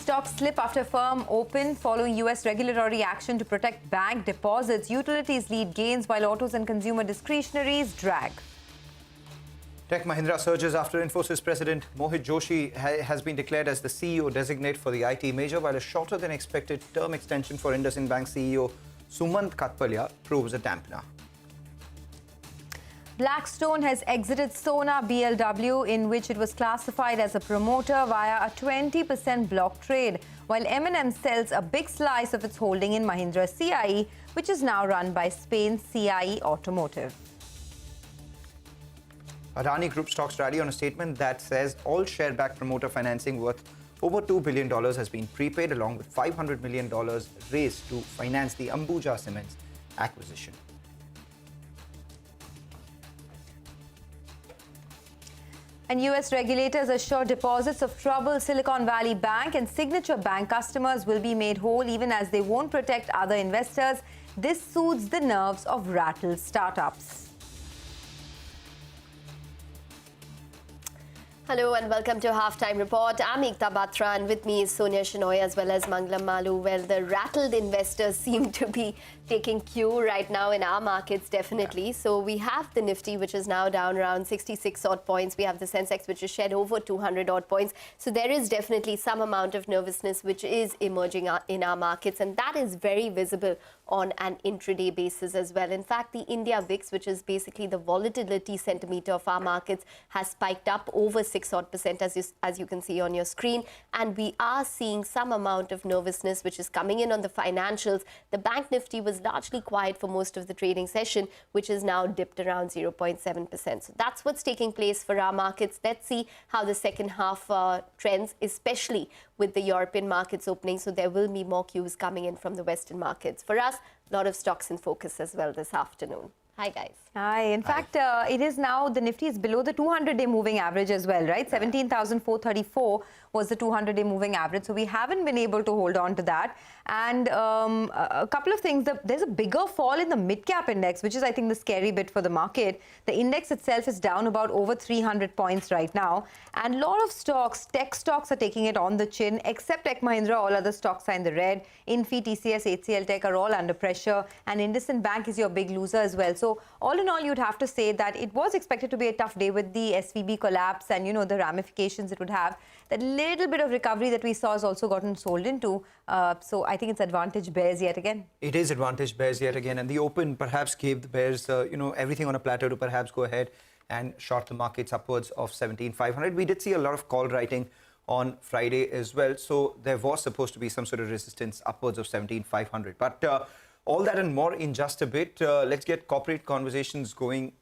stocks slip after firm open following U.S. regulatory action to protect bank deposits. Utilities lead gains while autos and consumer discretionaries drag. Tech Mahindra surges after Infosys President Mohit Joshi has been declared as the CEO designate for the IT major, while a shorter than expected term extension for IndusInd Bank CEO Sumant Katpalia proves a dampener. Blackstone has exited Sona BLW, in which it was classified as a promoter via a 20% block trade, while M&M sells a big slice of its holding in Mahindra CIE, which is now run by Spain's CIE Automotive. Adani Group stocks rally on a statement that says all share-backed promoter financing worth over $2 billion has been prepaid, along with $500 million raised to finance the Ambuja Cements acquisition. And U.S. regulators assure deposits of troubled Silicon Valley Bank and Signature Bank customers will be made whole even as they won't protect other investors. This soothes the nerves of rattled startups. Hello and welcome to Halftime Report. I'm Ekta Batra and with me is Sonia Shenoy as well as Mangalam Malu. Well, the rattled investors seem to be taking cue right now in our markets, definitely. So we have the Nifty, which is now down around 66 odd points. We have the Sensex, which is shed over 200 odd points. So there is definitely some amount of nervousness which is emerging in our markets, and that is very visible on an intraday basis as well. In fact, the India VIX, which is basically the volatility centimeter of our markets, has spiked up over 6 odd percent as you can see on your screen, and we are seeing some amount of nervousness which is coming in on the financials. The Bank Nifty was largely quiet for most of the trading session, which is now dipped around 0.7%. So that's what's taking place for our markets. Let's see how the second half trends, especially with the European markets opening. So there will be more cues coming in from the Western markets. For us, a lot of stocks in focus as well this afternoon. Hi, guys. Hi. In fact, it is now, the Nifty is below the 200-day moving average as well, right? 17,434 was the 200-day moving average. So we haven't been able to hold on to that. And a couple of things. There's a bigger fall in the mid-cap index, which is, I think, the scary bit for the market. The index itself is down about over 300 points right now. And a lot of stocks, tech stocks are taking it on the chin, except Tech Mahindra. All other stocks are in the red. Infi, TCS, HCL Tech are all under pressure. And IndusInd Bank is your big loser as well. So all in all, you'd have to say that it was expected to be a tough day with the SVB collapse and, you know, the ramifications it would have. That little bit of recovery that we saw has also gotten sold into. So I think it's advantage bears yet again. It is advantage bears yet again. And the open perhaps gave the bears, everything on a platter to perhaps go ahead and short the markets upwards of 17,500. We did see a lot of call writing on Friday as well. So there was supposed to be some sort of resistance upwards of 17,500. But all that and more in just a bit. Let's get corporate conversations going.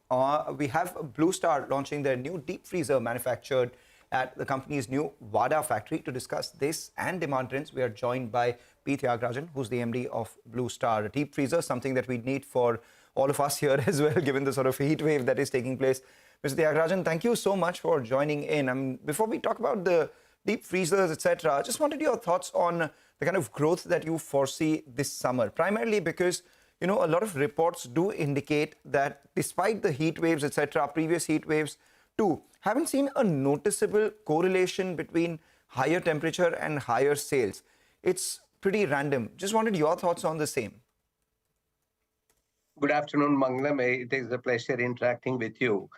We have Blue Star launching their new deep freezer manufactured at the company's new Wada factory. To discuss this and demand trends, we are joined by P. Tyagarajan, who's the MD of Blue Star. A deep freezer, something that we need for all of us here as well, given the sort of heat wave that is taking place. Mr. Tyagarajan, thank you so much for joining in. Before we talk about the deep freezers, etc., I just wanted your thoughts on the kind of growth that you foresee this summer, primarily because, a lot of reports do indicate that despite the heat waves, etc., previous heat waves too, haven't seen a noticeable correlation between higher temperature and higher sales. It's pretty random. Just wanted your thoughts on the same. Good afternoon, Mangalam. It is a pleasure interacting with you.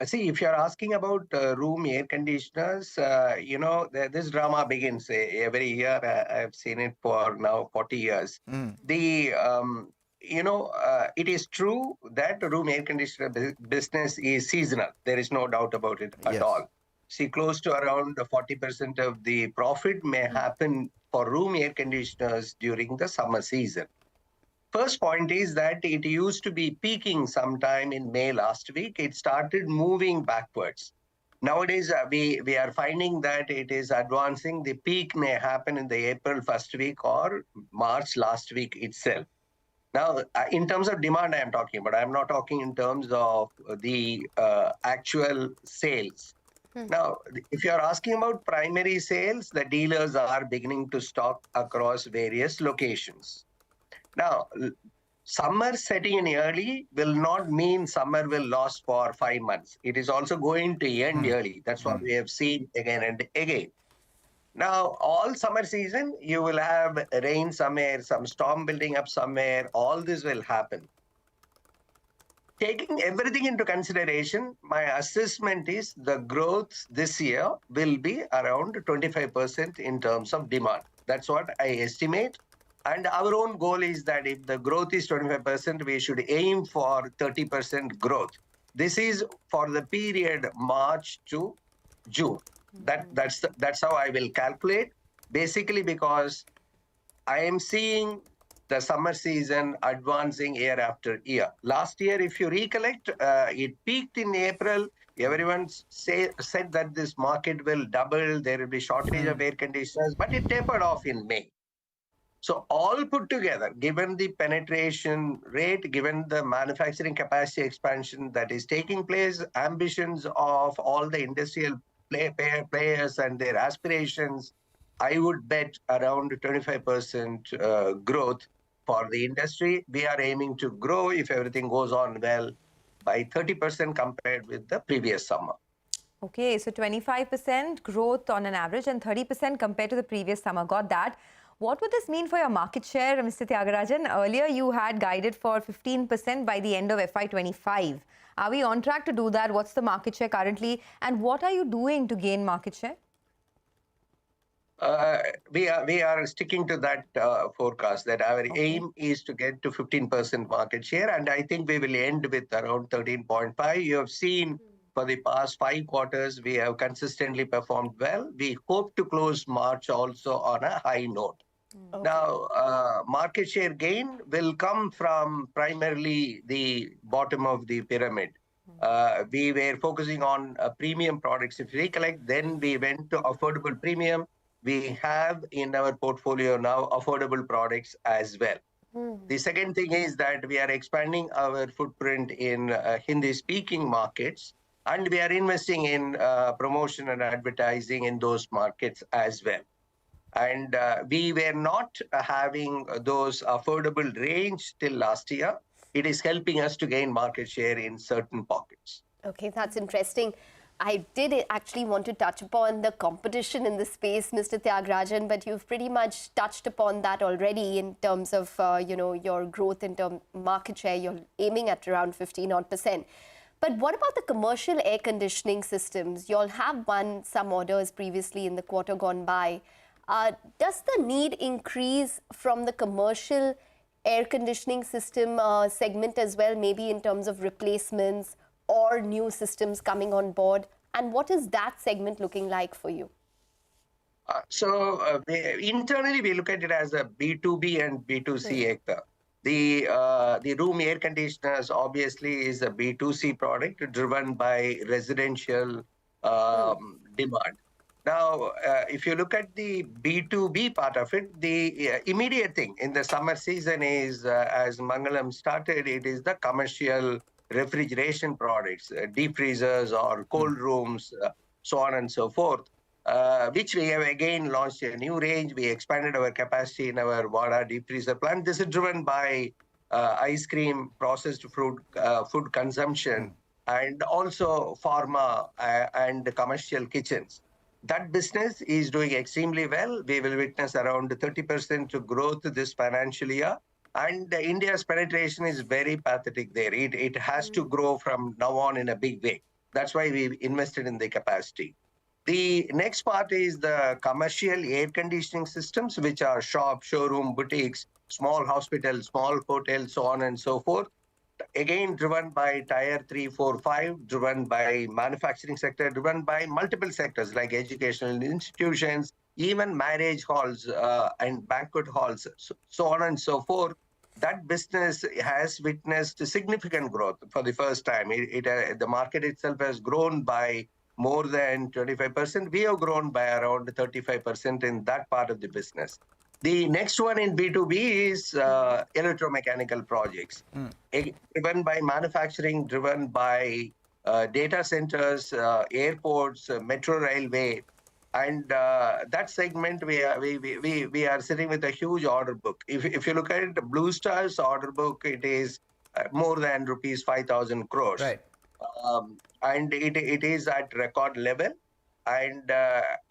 See, if you're asking about room air conditioners, this drama begins every year. I've seen it for now 40 years. It is true that the room air conditioner business is seasonal. There is no doubt about it at all. See, close to around 40% of the profit may happen for room air conditioners during the summer season. First point is that it used to be peaking sometime in May last week. It started moving backwards. Nowadays, we are finding that it is advancing. The peak may happen in the April first week or March last week itself. Now, in terms of demand, I am talking about. I am not talking in terms of the actual sales. Now, if you are asking about primary sales, the dealers are beginning to stock across various locations. Now, summer setting in early will not mean summer will last for 5 months. It is also going to end early. That's what we have seen again and again. Now, all summer season, you will have rain somewhere, some storm building up somewhere. All this will happen. Taking everything into consideration, my assessment is the growth this year will be around 25% in terms of demand. That's what I estimate. And our own goal is that if the growth is 25%, we should aim for 30% growth. This is for the period March to June. That's how I will calculate. Basically, because I am seeing the summer season advancing year after year. Last year, if you recollect, it peaked in April. Everyone said that this market will double. There will be shortage of air conditioners, but it tapered off in May. So all put together, given the penetration rate, given the manufacturing capacity expansion that is taking place, ambitions of all the industrial players and their aspirations, I would bet around 25% growth for the industry. We are aiming to grow, if everything goes on well, by 30% compared with the previous summer. Okay, so 25% growth on an average and 30% compared to the previous summer. Got that. What would this mean for your market share, Mr. Tyagarajan? Earlier, you had guided for 15% by the end of FY25. Are we on track to do that? What's the market share currently? And what are you doing to gain market share? We are sticking to that forecast that our aim is to get to 15% market share, and I think we will end with around 13.5. You have seen for the past 5 quarters we have consistently performed well. We hope to close March also on a high note. Now, market share gain will come from primarily the bottom of the pyramid. We were focusing on premium products. If you recollect, then we went to affordable premium. We have in our portfolio now affordable products as well. The second thing is that we are expanding our footprint in Hindi-speaking markets, and we are investing in promotion and advertising in those markets as well. And we were not having those affordable range till last year. It is helping us to gain market share in certain pockets. Okay, that's interesting. I did actually want to touch upon the competition in the space, Mr. Tyagarajan, but you've pretty much touched upon that already in terms of, your growth in terms of market share. You're aiming at around 15%. But what about the commercial air conditioning systems? You all have won some orders previously in the quarter gone by. Does the need increase from the commercial air conditioning system segment as well, maybe in terms of replacements or new systems coming on board? And what is that segment looking like for you? Internally, we look at it as a B2B and B2C actor. The room air conditioners obviously is a B2C product driven by residential demand. Now, if you look at the B2B part of it, the immediate thing in the summer season is, as Mangalam started, it is the commercial refrigeration products, deep freezers or cold rooms, so on and so forth, which we have again launched a new range. We expanded our capacity in our Vada deep freezer plant. This is driven by ice cream, processed food consumption, and also pharma and commercial kitchens. That business is doing extremely well. We will witness around 30% growth this financial year. And India's penetration is very pathetic there. It has to grow from now on in a big way. That's why we invested in the capacity. The next part is the commercial air conditioning systems, which are shop, showroom, boutiques, small hospitals, small hotels, so on and so forth. Again, driven by tier 3, 4, 5, driven by manufacturing sector, driven by multiple sectors like educational institutions, even marriage halls and banquet halls, so on and so forth. That business has witnessed significant growth for the first time. The market itself has grown by more than 25%. We have grown by around 35% in that part of the business. The next one in B2B is electromechanical projects, driven by manufacturing, driven by data centers, airports, metro railway. And that segment, we are sitting with a huge order book. If you look at it, Blue Star's order book, it is more than rupees 5,000 crores. Right. And it is at record level. And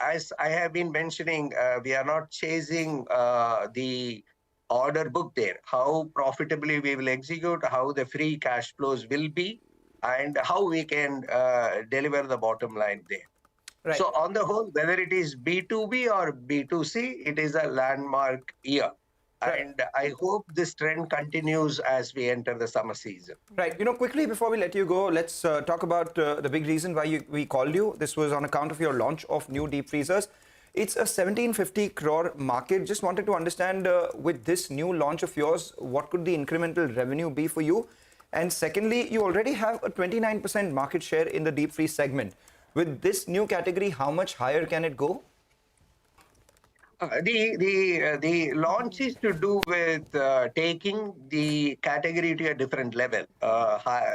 as I have been mentioning, we are not chasing the order book there. How profitably we will execute, how the free cash flows will be, and how we can deliver the bottom line there. Right. So on the whole, whether it is B2B or B2C, it is a landmark year. Right. And I hope this trend continues as we enter the summer season. Right. Quickly before we let you go, let's talk about the big reason why we called you. This was on account of your launch of new deep freezers. It's a 1750 crore market. Just wanted to understand with this new launch of yours, what could the incremental revenue be for you? And secondly, you already have a 29% market share in the deep freeze segment. With this new category, how much higher can it go? The launch is to do with taking the category to a different level,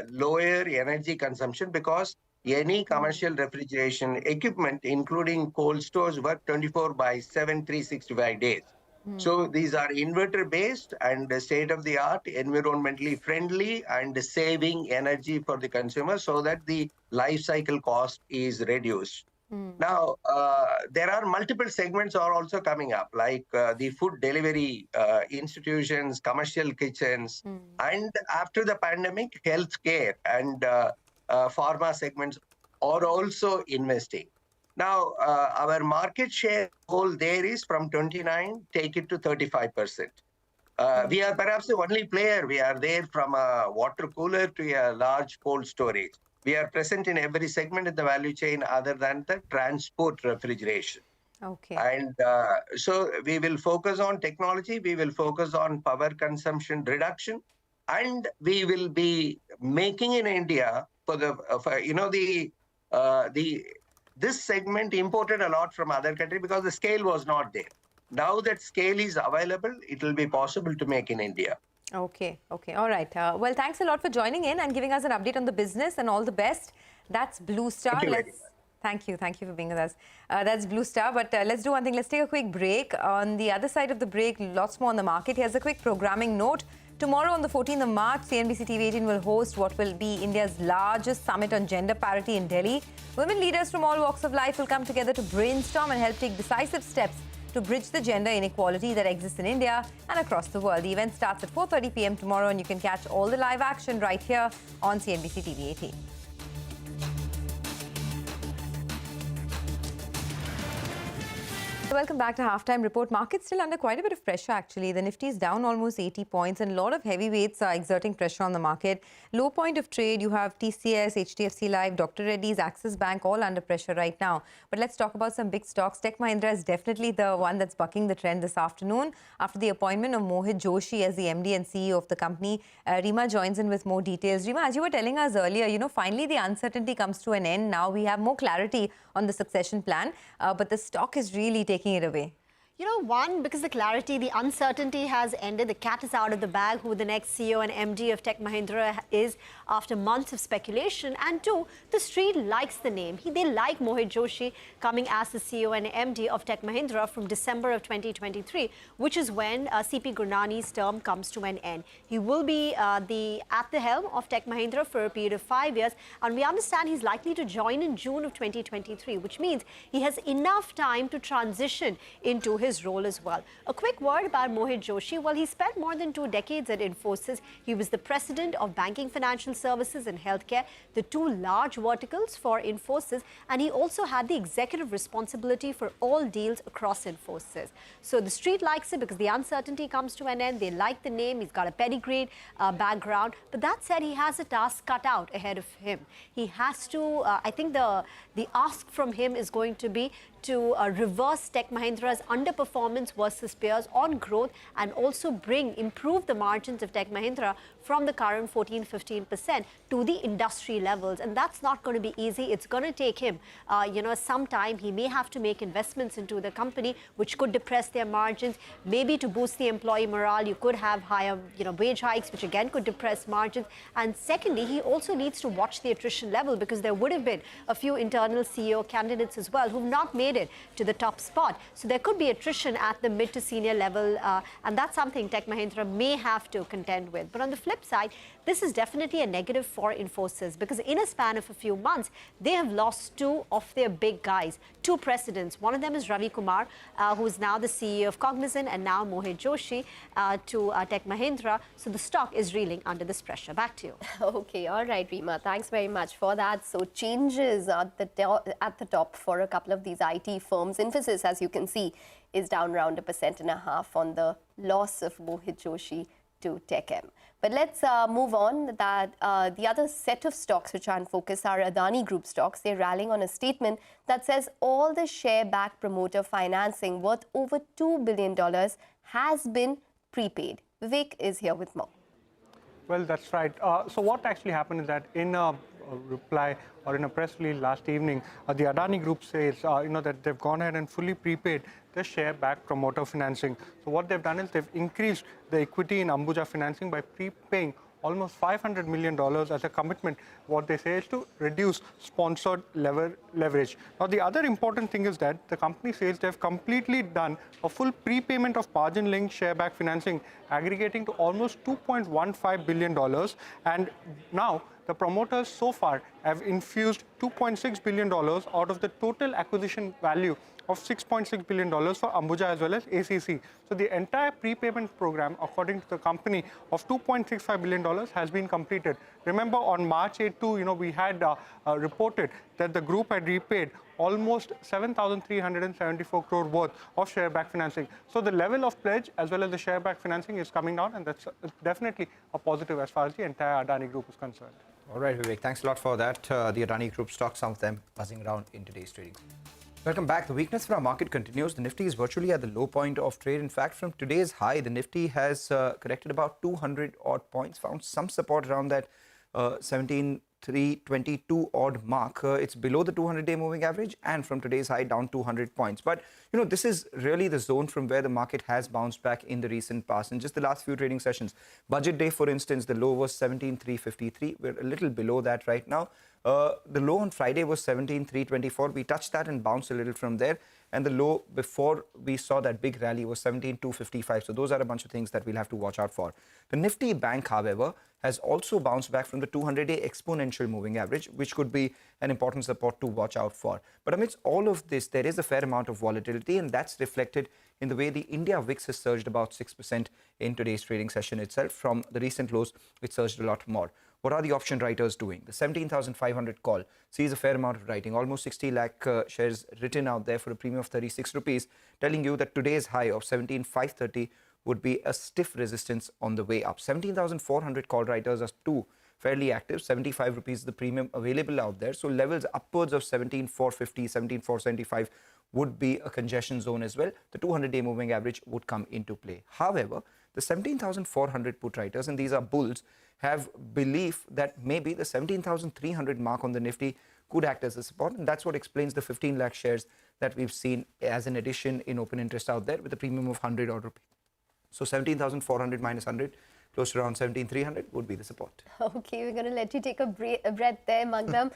lower energy consumption, because any commercial refrigeration equipment, including cold stores, work 24/7, 365 days. So these are inverter based and state-of-the-art, environmentally friendly, and saving energy for the consumer so that the life cycle cost is reduced. Now, there are multiple segments are also coming up, like the food delivery institutions, commercial kitchens, and after the pandemic, healthcare and pharma segments are also investing. Now, our market share goal there is from 29, take it to 35%. We are perhaps the only player. We are there from a water cooler to a large cold storage. We are present in every segment in the value chain other than the transport refrigeration. Okay. And so we will focus on technology, we will focus on power consumption reduction, and we will be making in India for this segment imported a lot from other countries because the scale was not there. Now that scale is available, it will be possible to make in India. Okay. All right. Well, thanks a lot for joining in and giving us an update on the business, and all the best. That's Blue Star. Thank you very much. Thank you for being with us. That's Blue Star. But let's do one thing. Let's take a quick break. On the other side of the break, lots more on the market. Here's a quick programming note. Tomorrow on the 14th of March, CNBC-TV18 will host what will be India's largest summit on gender parity in Delhi. Women leaders from all walks of life will come together to brainstorm and help take decisive steps to bridge the gender inequality that exists in India and across the world. The event starts at 4:30 p.m. tomorrow, and you can catch all the live action right here on CNBC-TV18. Welcome back to Halftime Report. Markets still under quite a bit of pressure, actually. The Nifty is down almost 80 points, and a lot of heavyweights are exerting pressure on the market. Low point of trade, you have TCS, HDFC Life, Dr. Reddy's, Axis Bank, all under pressure right now. But let's talk about some big stocks. Tech Mahindra is definitely the one that's bucking the trend this afternoon after the appointment of Mohit Joshi as the MD and CEO of the company. Rima joins in with more details. Rima, as you were telling us earlier, finally the uncertainty comes to an end. Now we have more clarity on the succession plan, but the stock is really taking it away. One, because the clarity, the uncertainty has ended. The cat is out of the bag who the next CEO and MD of Tech Mahindra is after months of speculation. And two, the street likes the name. They like Mohit Joshi coming as the CEO and MD of Tech Mahindra from December of 2023, which is when CP Gurnani's term comes to an end. He will be at the helm of Tech Mahindra for a period of 5 years. And we understand he's likely to join in June of 2023, which means he has enough time to transition into his role as well. A quick word about Mohit Joshi. Well, he spent more than 2 decades at Infosys. He was the president of banking, financial services and healthcare, the 2 large verticals for Infosys, and he also had the executive responsibility for all deals across Infosys. So the street likes it because the uncertainty comes to an end. They like the name. He's got a pedigreed background. But that said, he has a task cut out ahead of him. He has to, I think the ask from him is going to be to reverse Tech Mahindra's underperformance versus peers on growth and also improve the margins of Tech Mahindra from the current 14-15% to the industry levels. And that's not going to be easy. It's going to take him, some time. He may have to make investments into the company, which could depress their margins. Maybe to boost the employee morale, you could have higher, wage hikes, which again could depress margins. And secondly, he also needs to watch the attrition level because there would have been a few internal CEO candidates as well who've not made it to the top spot. So there could be attrition at the mid to senior level, and that's something Tech Mahindra may have to contend with. But on the flip side, this is definitely a negative for Infosys, because in a span of a few months, they have lost two of their big guys, two precedents. One of them is Ravi Kumar, who is now the CEO of Cognizant, and now Mohit Joshi to Tech Mahindra. So the stock is reeling under this pressure. Back to you. Okay, all right, Reema. Thanks very much for that. So changes at the top for a couple of these IT firms. Infosys, as you can see, is down around 1.5% on the loss of Mohit Joshi to TechM. But let's move on. The other set of stocks which are in focus are Adani Group stocks. They're rallying on a statement that says all the share-back promoter financing worth over $2 billion has been prepaid. Vivek is here with more. Well, that's right. So what actually happened is that in a reply or in a press release last evening, the Adani Group says, that they've gone ahead and fully prepaid the share-back promoter financing. So what they've done is they've increased the equity in Ambuja financing by prepaying almost $500 million as a commitment. What they say is to reduce sponsored leverage. Now, the other important thing is that the company says they've completely done a full prepayment of margin-linked share-back financing, aggregating to almost $2.15 billion. And now, the promoters so far have infused $2.6 billion out of the total acquisition value of $6.6 billion for Ambuja as well as ACC. So the entire prepayment program, according to the company, of $2.65 billion has been completed. Remember, on March 8, we had reported that the group had repaid almost 7,374 crore worth of share-back financing. So the level of pledge as well as the share-back financing is coming down, and that's definitely a positive as far as the entire Adani Group is concerned. All right, Vivek, thanks a lot for that. The Adani Group stocks, some of them buzzing around in today's trading. Welcome back. The weakness for our market continues. The Nifty is virtually at the low point of trade. In fact, from today's high, the Nifty has corrected about 200 odd points, found some support around that 17,322 odd mark. It's below the 200-day moving average, and from today's high down 200 points. But, this is really the zone from where the market has bounced back in the recent past. In just the last few trading sessions, budget day, for instance, the low was 17,353. We're a little below that right now. The low on Friday was 17,324. We touched that and bounced a little from there. And the low before we saw that big rally was 17,255. So those are a bunch of things that we'll have to watch out for. The Nifty Bank, however, has also bounced back from the 200-day exponential moving average, which could be an important support to watch out for. But amidst all of this, there is a fair amount of volatility, and that's reflected in the way the India VIX has surged about 6% in today's trading session itself. From the recent lows, it surged a lot more. What are the option writers doing? The 17,500 call sees a fair amount of writing, almost 60 lakh shares written out there for a premium of 36 rupees, telling you that today's high of 17,530 would be a stiff resistance on the way up. 17,400 call writers are too fairly active. 75 rupees is the premium available out there. So levels upwards of 17,450, 17,475 would be a congestion zone as well. The 200-day moving average would come into play. However, the 17,400 put writers, and these are bulls, have belief that maybe the 17,300 mark on the Nifty could act as a support, and that's what explains the 15 lakh shares that we've seen as an addition in open interest out there with a premium of 100 odd rupees. So 17,400 minus 100, close to around 17,300 would be the support. Okay, we're going to let you take a breath there, Manglam.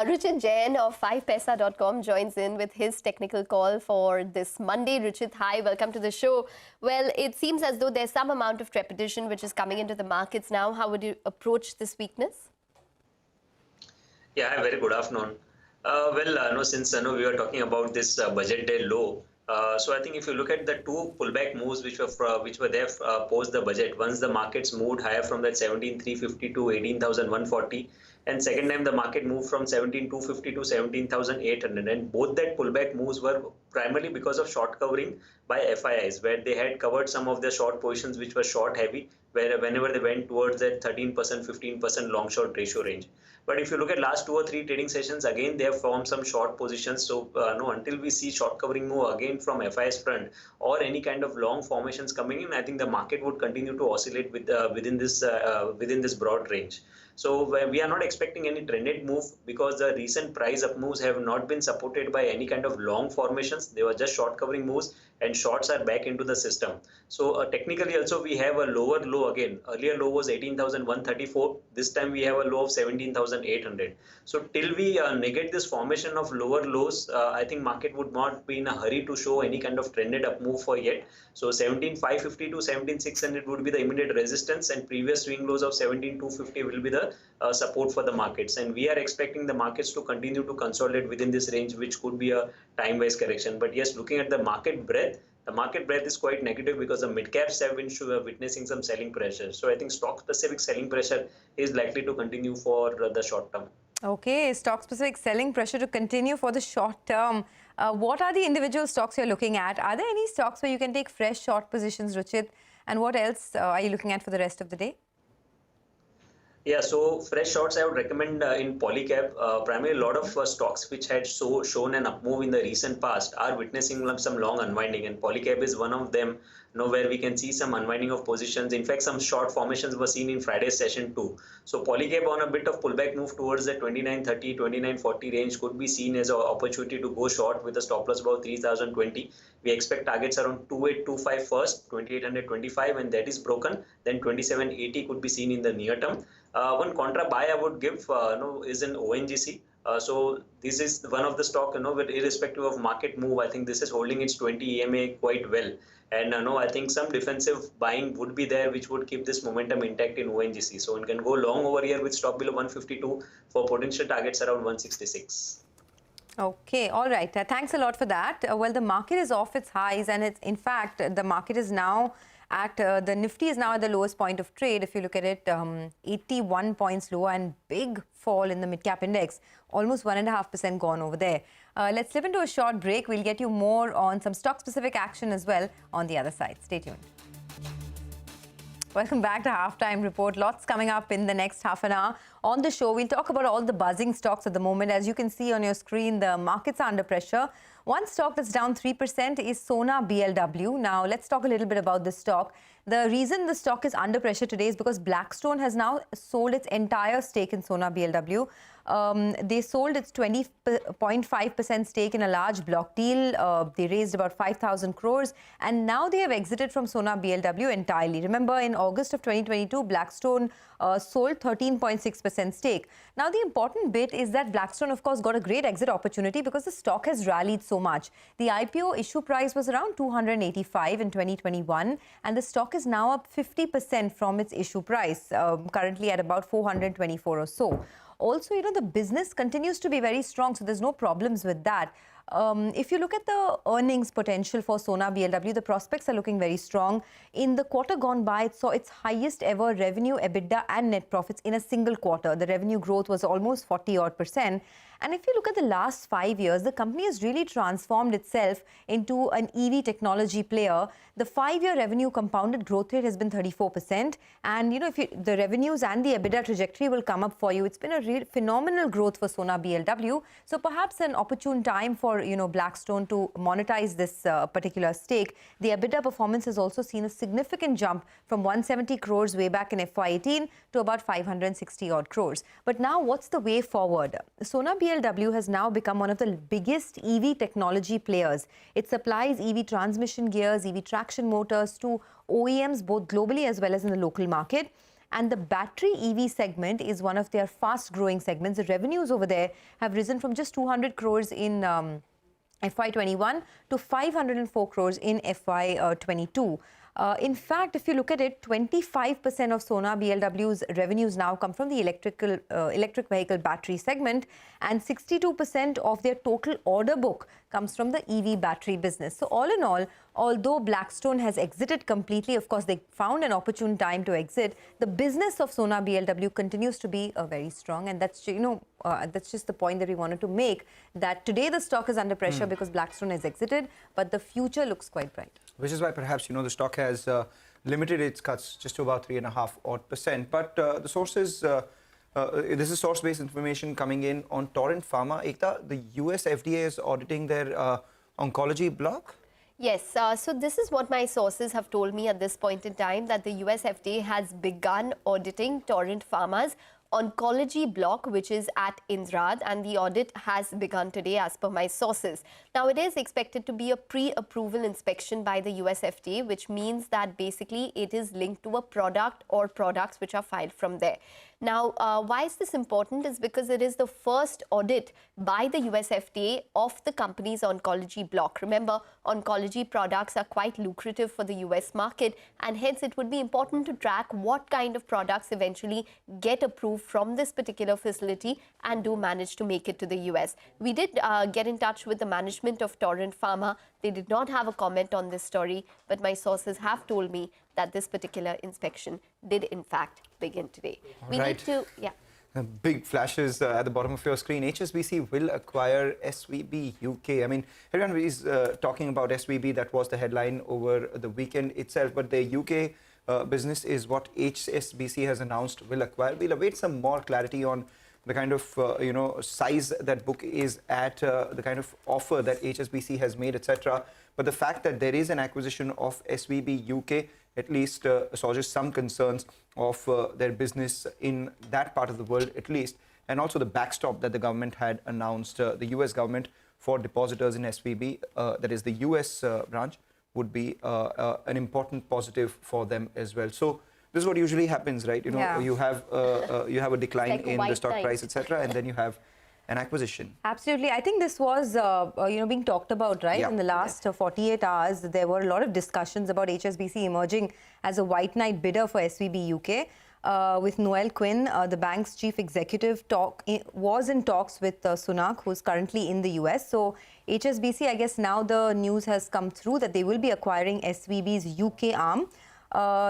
Richard Jain of 5paisa.com joins in with his technical call for this Monday. Richard, hi, welcome to the show. Well, it seems as though there's some amount of trepidation which is coming into the markets now. How would you approach this weakness? Yeah, hi, very good afternoon. Since we were talking about this budget day low, so I think if you look at the two pullback moves which were there post the budget, once the markets moved higher from that 17,350 to 18,140, and second time the market moved from 17,250 to 17,800, and both that pullback moves were primarily because of short covering by FIIs, where they had covered some of their short positions which were short heavy, where whenever they went towards that 13%, 15% long short ratio range. But if you look at last 2 or 3 trading sessions, again they have formed some short positions. So until we see short covering move again from FIS front or any kind of long formations coming in, I think the market would continue to oscillate within this broad range. So we are not expecting any trended move because the recent price up moves have not been supported by any kind of long formations. They were just short covering moves, and shorts are back into the system. So technically also we have a lower low again. Earlier low was 18,134. This time we have a low of 17,800. So till we negate this formation of lower lows, I think market would not be in a hurry to show any kind of trended up move for yet. So 17,550 to 17,600 would be the immediate resistance, and previous swing lows of 17,250 will be the support for the markets, and we are expecting the markets to continue to consolidate within this range, which could be a time-wise correction. But yes, looking at the market breadth, is quite negative because the mid caps have been witnessing some selling pressure. So I think stock-specific selling pressure is likely to continue for the short term. Okay, stock-specific selling pressure to continue for the short term. What are the individual stocks you're looking at? Are there any stocks where you can take fresh short positions, Ruchit? And what else are you looking at for the rest of the day? Yeah, so fresh shorts I would recommend in Polycab. Primarily, a lot of stocks which had shown an up move in the recent past are witnessing some long unwinding, and Polycab is one of them. Where we can see some unwinding of positions. In fact, some short formations were seen in Friday's session too. So Polycab on a bit of pullback move towards the 2930, 2940 range could be seen as an opportunity to go short with a stop loss about 3020. We expect targets around 2825 first, 2825, and that is broken. Then 2780 could be seen in the near term. One contra buy I would give is in ONGC. So this is one of the stock, but irrespective of market move, I think this is holding its 20 EMA quite well. And I think some defensive buying would be there, which would keep this momentum intact in ONGC. So one can go long over here with stop below 152 for potential targets around 166. Okay, all right. Thanks a lot for that. Well, the market is off its highs, and it's in fact the market is now at the Nifty is now at the lowest point of trade. If you look at it, 81 points lower, and big fall in the mid-cap index, almost 1.5% gone over there. Let's slip into a short break. We'll get you more on some stock-specific action as well on the other side. Stay tuned. Welcome back to Halftime Report. Lots coming up in the next half an hour. On the show, we'll talk about all the buzzing stocks at the moment. As you can see on your screen, the markets are under pressure. One stock that's down 3% is Sona BLW. Now, let's talk a little bit about this stock. The reason the stock is under pressure today is because Blackstone has now sold its entire stake in Sona BLW. They sold its 20.5% stake in a large block deal. They raised about 5,000 crores, and now they have exited from Sona BLW entirely. Remember, in August of 2022, Blackstone sold 13.6% stake. Now, the important bit is that Blackstone, of course, got a great exit opportunity because the stock has rallied so much. The IPO issue price was around 285 in 2021, and the stock is now up 50% from its issue price, currently at about 424 or so. Also, the business continues to be very strong, so there's no problems with that. If you look at the earnings potential for Sona BLW, the prospects are looking very strong. In the quarter gone by, it saw its highest ever revenue, EBITDA and net profits in a single quarter. The revenue growth was almost 40-odd%. And if you look at the last 5 years, the company has really transformed itself into an EV technology player. The 5-year revenue compounded growth rate has been 34%. And, if the revenues and the EBITDA trajectory will come up for you. It's been a real phenomenal growth for Sona BLW. So perhaps an opportune time for, Blackstone to monetize this particular stake. The EBITDA performance has also seen a significant jump from 170 crores way back in FY18 to about 560 odd crores. But now what's the way forward? Sona BLW has now become one of the biggest EV technology players. It supplies EV transmission gears, EV traction motors to OEMs both globally as well as in the local market. And the battery EV segment is one of their fast-growing segments. The revenues over there have risen from just 200 crores in FY21 to 504 crores in FY22. In fact, if you look at it, 25% of Sona BLW's revenues now come from the electric vehicle battery segment, and 62% of their total order book comes from the EV battery business. So all in all, although Blackstone has exited completely, of course, they found an opportune time to exit, the business of Sona BLW continues to be very strong. And that's, that's just the point that we wanted to make, that today the stock is under pressure because Blackstone has exited, but the future looks quite bright. Which is why perhaps, the stock has limited its cuts just to about 3.5%. But the sources, this is source-based information coming in on Torrent Pharma. Ekta, the US FDA is auditing their oncology block? Yes, so this is what my sources have told me at this point in time, that the US FDA has begun auditing Torrent Pharma's oncology block, which is at Indrad, and the audit has begun today as per my sources. Now, it is expected to be a pre-approval inspection by the US FDA, which means that basically it is linked to a product or products which are filed from there. Now, why is this important is because it is the first audit by the US FDA of the company's oncology block. Remember, oncology products are quite lucrative for the US market, and hence it would be important to track what kind of products eventually get approved from this particular facility and do manage to make it to the US. We did get in touch with the management of Torrent Pharma. They did not have a comment on this story, but my sources have told me that this particular inspection did in fact begin today. We need to, Big flashes at the bottom of your screen. HSBC will acquire SVB UK. I mean, everyone is talking about SVB. That was the headline over the weekend itself. But the UK business is what HSBC has announced will acquire. We'll await some more clarity on the kind of size that book is at, the kind of offer that HSBC has made, etc. But the fact that there is an acquisition of SVB UK at least assuages some concerns of their business in that part of the world at least, and also the backstop that the government had announced, the US government for depositors in SVB, that is the US branch, would be an important positive for them as well. So this is what usually happens, right? You have a decline like in the stock price, etc., and then you have an acquisition. Absolutely. I think this was, being talked about, right? Yeah. In the last 48 hours, there were a lot of discussions about HSBC emerging as a white knight bidder for SVB UK. With Noel Quinn, the bank's chief executive, was in talks with Sunak, who's currently in the US. So HSBC, I guess now the news has come through that they will be acquiring SVB's UK arm.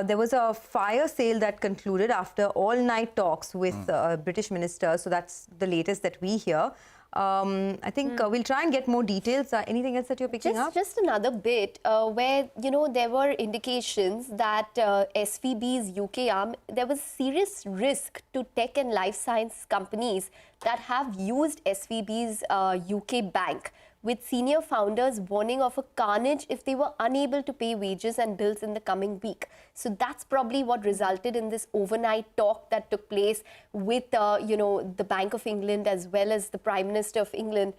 There was a fire sale that concluded after all-night talks with British ministers. So that's the latest that we hear. I think we'll try and get more details. Anything else that you're picking up? Just another bit where, there were indications that SVB's UK arm, there was serious risk to tech and life science companies that have used SVB's UK bank, with senior founders warning of a carnage if they were unable to pay wages and bills in the coming week. So that's probably what resulted in this overnight talk that took place with, the Bank of England as well as the Prime Minister of England,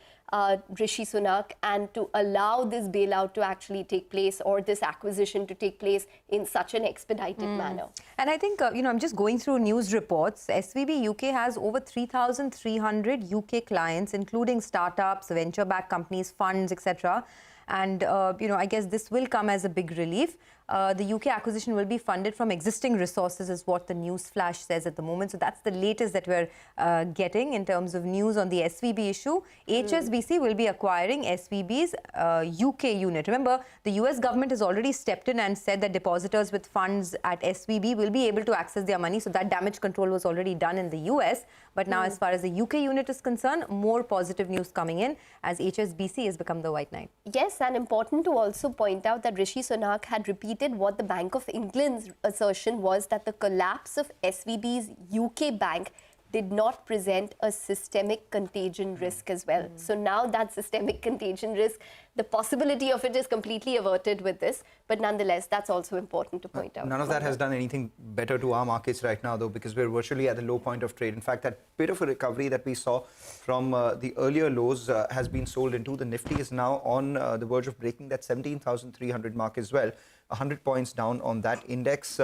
Rishi Sunak, and to allow this bailout to actually take place, or this acquisition to take place in such an expedited manner. And I think, I'm just going through news reports. SVB UK has over 3,300 UK clients, including startups, venture-backed companies, funds, etc. And, I guess this will come as a big relief. The UK acquisition will be funded from existing resources, is what the news flash says at the moment. So that's the latest that we're getting in terms of news on the SVB issue. HSBC will be acquiring SVB's UK unit. Remember, the US government has already stepped in and said that depositors with funds at SVB will be able to access their money. So that damage control was already done in the US. But now, as far as the UK unit is concerned, more positive news coming in as HSBC has become the white knight. Yes, and important to also point out that Rishi Sunak had repeated what the Bank of England's assertion was, that the collapse of SVB's UK bank did not present a systemic contagion risk as well. So now that systemic contagion risk, the possibility of it is completely averted with this. But nonetheless, that's also important to point out. None of that has done anything better to our markets right now, though, because we're virtually at the low point of trade. In fact, that bit of a recovery that we saw from the earlier lows has been sold into. The Nifty is now on the verge of breaking that 17,300 mark as well. 100 points down on that index.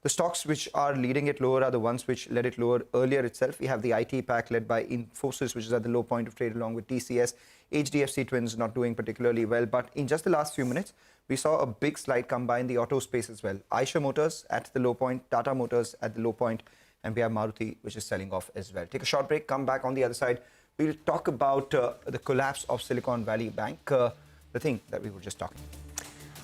The stocks which are leading it lower are the ones which led it lower earlier itself. We have the IT pack led by Infosys, which is at the low point of trade, along with TCS. HDFC Twins not doing particularly well. But in just the last few minutes, we saw a big slide come by in the auto space as well. Eicher Motors at the low point, Tata Motors at the low point, and we have Maruti, which is selling off as well. Take a short break, come back on the other side. We'll talk about the collapse of Silicon Valley Bank, the thing that we were just talking about.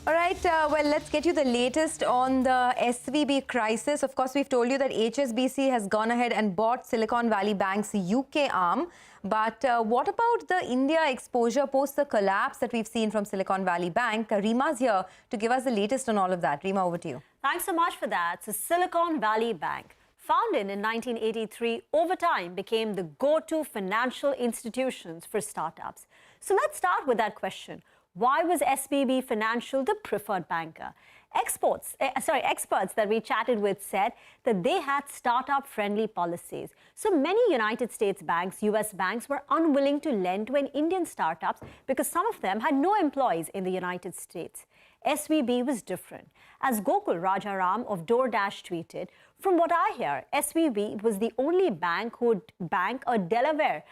All right, well, let's get you the latest on the SVB crisis. Of course, we've told you that HSBC has gone ahead and bought Silicon Valley Bank's UK arm. But what about the India exposure post the collapse that we've seen from Silicon Valley Bank? Rima's here to give us the latest on all of that. Rima, over to you. Thanks so much for that. So Silicon Valley Bank, founded in 1983, over time became the go-to financial institutions for startups. So let's start with that question. Why was SVB Financial the preferred banker? Experts that we chatted with said that they had startup-friendly policies. So many United States banks, US banks, were unwilling to lend to Indian startups because some of them had no employees in the United States. SVB was different. As Gokul Rajaram of DoorDash tweeted, "From what I hear, SVB was the only bank who would bank a Delaware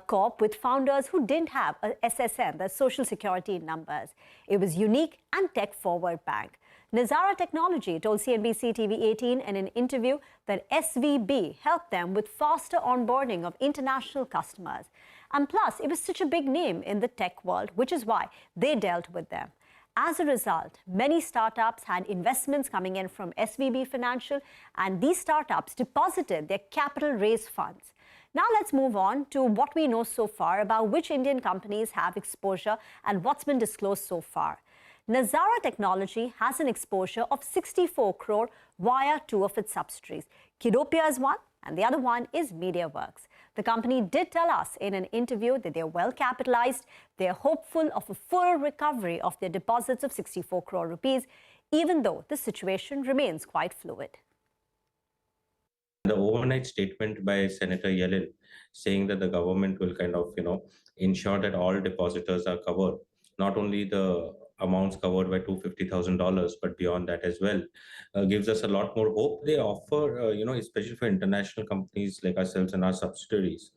corp with founders who didn't have a SSN, the Social Security numbers. It was unique and tech-forward bank." Nazara Technology told CNBC-TV18 in an interview that SVB helped them with faster onboarding of international customers. And plus, it was such a big name in the tech world, which is why they dealt with them. As a result, many startups had investments coming in from SVB Financial, and these startups deposited their capital raise funds. Now let's move on to what we know so far about which Indian companies have exposure and what's been disclosed so far. Nazara Technology has an exposure of 64 crore via two of its subsidiaries. Kiddopia is one, and the other one is MediaWorks. The company did tell us in an interview that they're well capitalized, they're hopeful of a full recovery of their deposits of 64 crore rupees, even though the situation remains quite fluid. The overnight statement by Senator Yellen saying that the government will kind of, ensure that all depositors are covered, not only the amounts covered by $250,000, but beyond that as well, gives us a lot more hope. They offer, especially for international companies like ourselves and our subsidiaries,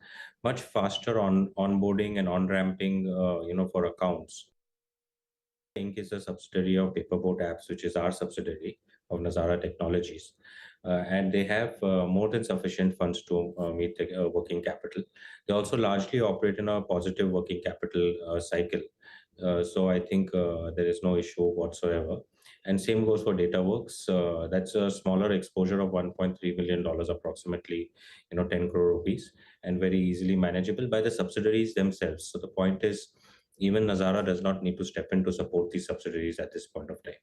much faster onboarding and on-ramping, for accounts. Think is a subsidiary of Paperboat Apps, which is our subsidiary of Nazara Technologies. And they have more than sufficient funds to meet the working capital. They also largely operate in a positive working capital cycle. So I think there is no issue whatsoever. And same goes for DataWorks. That's a smaller exposure of $1.3 billion, approximately, 10 crore rupees, and very easily manageable by the subsidiaries themselves. So the point is, even Nazara does not need to step in to support these subsidiaries at this point of time.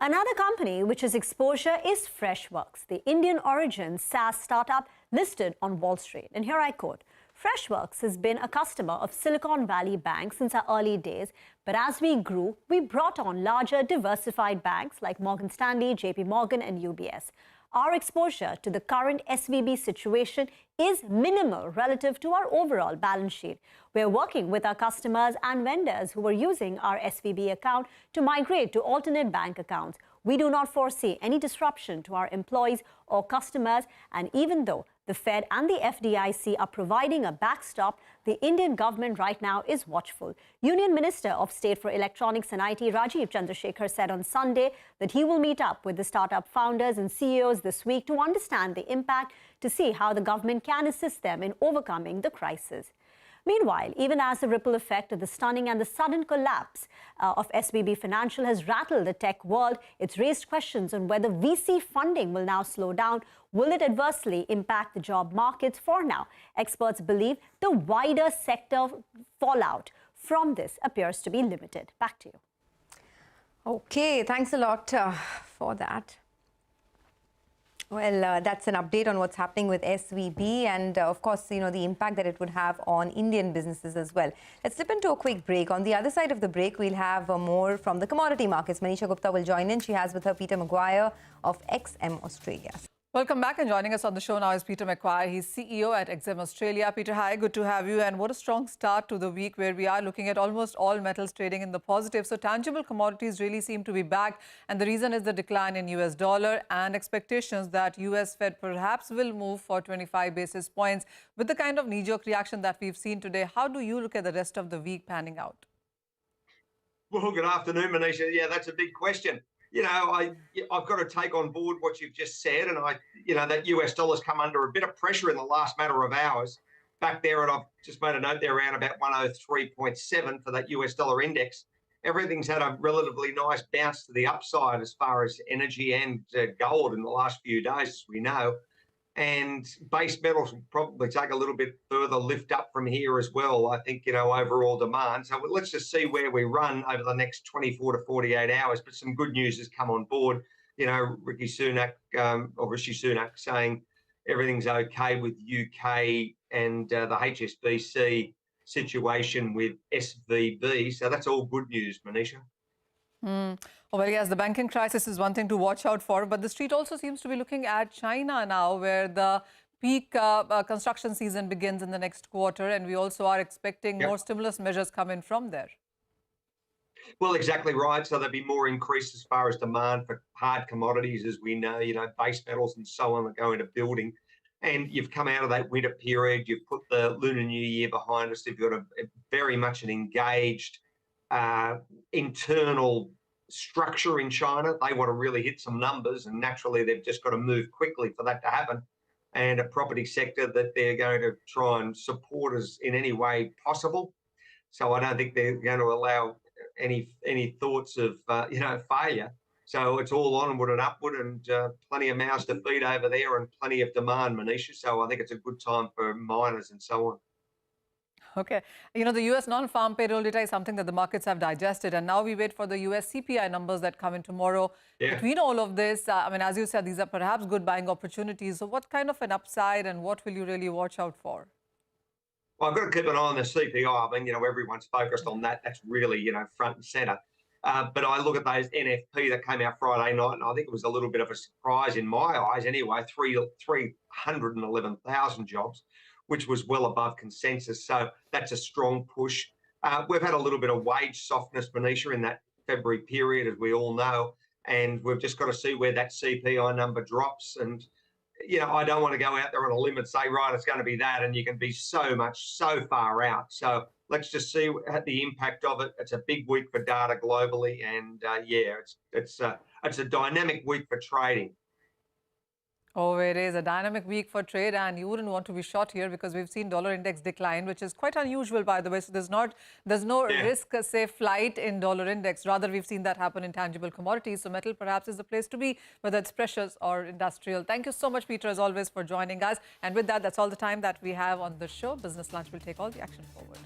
Another company which has exposure is Freshworks, the Indian origin SaaS startup listed on Wall Street. And here I quote, Freshworks has been a customer of Silicon Valley Bank since our early days, but as we grew, we brought on larger diversified banks like Morgan Stanley, JP Morgan and UBS. Our exposure to the current SVB situation is minimal relative to our overall balance sheet. We're working with our customers and vendors who are using our SVB account to migrate to alternate bank accounts. We do not foresee any disruption to our employees or customers, and even though the Fed and the FDIC are providing a backstop, the Indian government right now is watchful. Union Minister of State for Electronics and IT, Rajiv Chandrasekhar, said on Sunday that he will meet up with the startup founders and CEOs this week to understand the impact, to see how the government can assist them in overcoming the crisis. Meanwhile, even as the ripple effect of the stunning and the sudden collapse of SVB Financial has rattled the tech world, it's raised questions on whether VC funding will now slow down. Will it adversely impact the job markets? For now, experts believe the wider sector fallout from this appears to be limited. Back to you. Okay, thanks a lot for that. Well, that's an update on what's happening with SVB and, of course, the impact that it would have on Indian businesses as well. Let's slip into a quick break. On the other side of the break, we'll have more from the commodity markets. Manisha Gupta will join in. She has with her Peter Maguire of XM Australia. Welcome back, and joining us on the show now is Peter McQuire. He's CEO at XM Australia. Peter, hi, good to have you. And what a strong start to the week where we are looking at almost all metals trading in the positive. So tangible commodities really seem to be back. And the reason is the decline in US dollar and expectations that US Fed perhaps will move for 25 basis points. With the kind of knee-jerk reaction that we've seen today, how do you look at the rest of the week panning out? Well, good afternoon, Manisha. Yeah, that's a big question. I've got to take on board what you've just said, and that US dollar's come under a bit of pressure in the last matter of hours. Back there, and I've just made a note there around about 103.7 for that US dollar index. Everything's had a relatively nice bounce to the upside as far as energy and gold in the last few days, as we know. And base metals will probably take a little bit further lift up from here as well, I think, overall demand. So let's just see where we run over the next 24 to 48 hours. But some good news has come on board. Rishi Sunak saying everything's okay with UK and the HSBC situation with SVB. So that's all good news, Manisha. Well, yes, the banking crisis is one thing to watch out for, but the street also seems to be looking at China now, where the peak construction season begins in the next quarter, and we also are expecting more stimulus measures come in from there. Well, exactly right. So there'll be more increase as far as demand for hard commodities, as we know, base metals and so on that go into building. And you've come out of that winter period, you've put the Lunar New Year behind us, you've got very much an engaged internal structure in China. They want to really hit some numbers, and naturally they've just got to move quickly for that to happen. And a property sector that they're going to try and support us in any way possible. So I don't think they're going to allow any thoughts of failure. So it's all onward and upward, and plenty of mouths to feed over there, and plenty of demand, Manisha. So I think it's a good time for miners and so on. Okay. The U.S. non-farm payroll data is something that the markets have digested, and now we wait for the U.S. CPI numbers that come in tomorrow. Yeah. Between all of this, as you said, these are perhaps good buying opportunities. So what kind of an upside, and what will you really watch out for? Well, I've got to keep an eye on the CPI. I mean, everyone's focused on that. That's really, front and centre. But I look at those NFP that came out Friday night, and I think it was a little bit of a surprise in my eyes anyway, 311,000 jobs, which was well above consensus. So that's a strong push. We've had a little bit of wage softness, Manisha, in that February period, as we all know, and we've just got to see where that CPI number drops. And, I don't want to go out there on a limb and say, right, it's going to be that, and you can be so far out. So let's just see the impact of it. It's a big week for data globally, and it's a dynamic week for trading. Oh, it is a dynamic week for trade, and you wouldn't want to be short here because we've seen dollar index decline, which is quite unusual, by the way. So there's no risk, say, flight in dollar index. Rather, we've seen that happen in tangible commodities. So metal perhaps is the place to be, whether it's precious or industrial. Thank you so much, Peter, as always, for joining us. And with that, that's all the time that we have on the show. Business Lunch will take all the action forward.